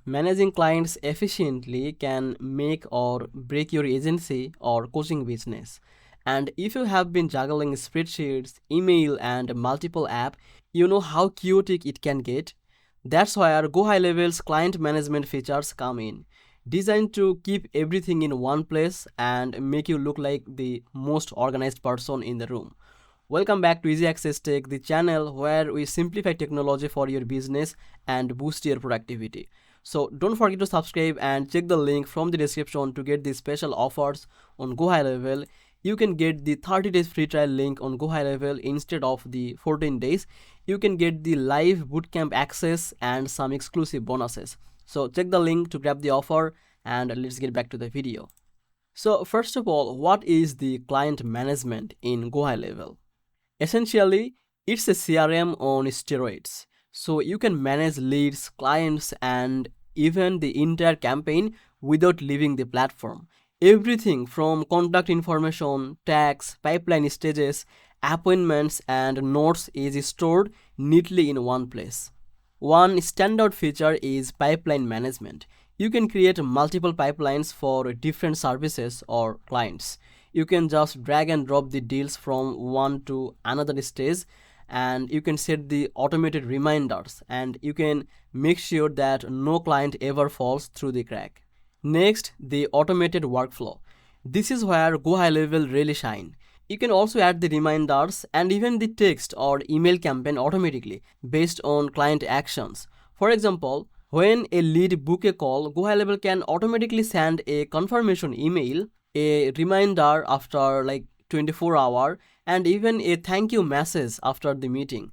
Managing clients efficiently can make or break your agency or coaching business. And if you have been juggling spreadsheets, email, and multiple apps, you know how chaotic it can get. That's why our Go High Level's client management features come in, designed to keep everything in one place and make you look like the most organized person in the room. Welcome back to Easy Access Tech, the channel where we simplify technology for your business and boost your productivity. So don't forget to subscribe and check the link from the description to get the special offers on Go High Level. You can get the 30 days free trial link on Go High Level instead of the 14 days. You can get the live bootcamp access and some exclusive bonuses. So check the link to grab the offer and let's get back to the video. So first of all, what is the client management in Go High Level? Essentially, it's a CRM on steroids. So you can manage leads, clients, and even the entire campaign without leaving the platform. Everything from contact information, tags, pipeline stages, appointments, and notes is stored neatly in one place. One standout feature is pipeline management. You can create multiple pipelines for different services or clients. You can just drag and drop the deals from one to another stage, and you can set the automated reminders, and you can make sure that no client ever falls through the crack. Next, the automated workflow. This is where Go High Level really shine. You can also add the reminders and even the text or email campaign automatically based on client actions. For example, when a lead book a call, Go High Level can automatically send a confirmation email, a reminder after like 24 hours, and even a thank you message after the meeting.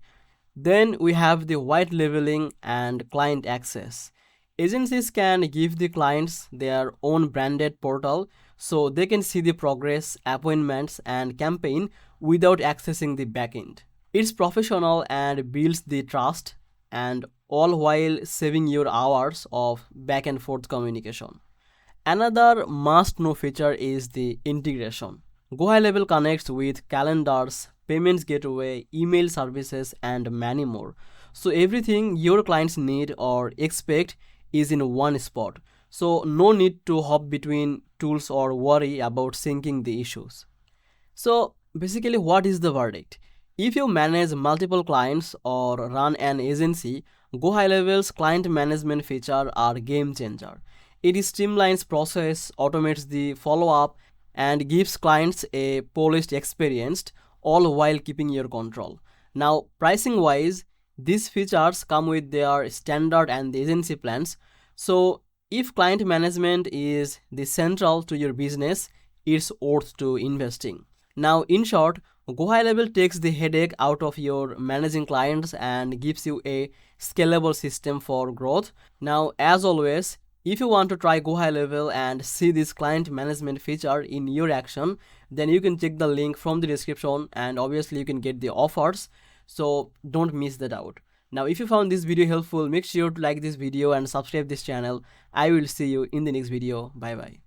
Then we have the white labeling and client access. Agencies can give the clients their own branded portal so they can see the progress, appointments, and campaign without accessing the backend. It's professional and builds the trust, and all while saving your hours of back and forth communication. Another must know feature is the integration. Go High Level connects with calendars, payments gateway, email services, and many more. So everything your clients need or expect is in one spot. So no need to hop between tools or worry about syncing the issues. So basically, what is the verdict? If you manage multiple clients or run an agency, Go High Level's client management feature are game changer. It streamlines process, automates the follow-up, and gives clients a polished experience, all while keeping your control. Now, pricing wise, these features come with their standard and the agency plans. So if client management is the central to your business, it's worth to investing. Now, in short, Go High Level takes the headache out of your managing clients and gives you a scalable system for growth. Now, as always, if you want to try Go High Level and see this client management feature in your action, then you can check the link from the description, and obviously you can get the offers. So don't miss that out. Now, if you found this video helpful, make sure to like this video and subscribe this channel. I will see you in the next video. Bye bye.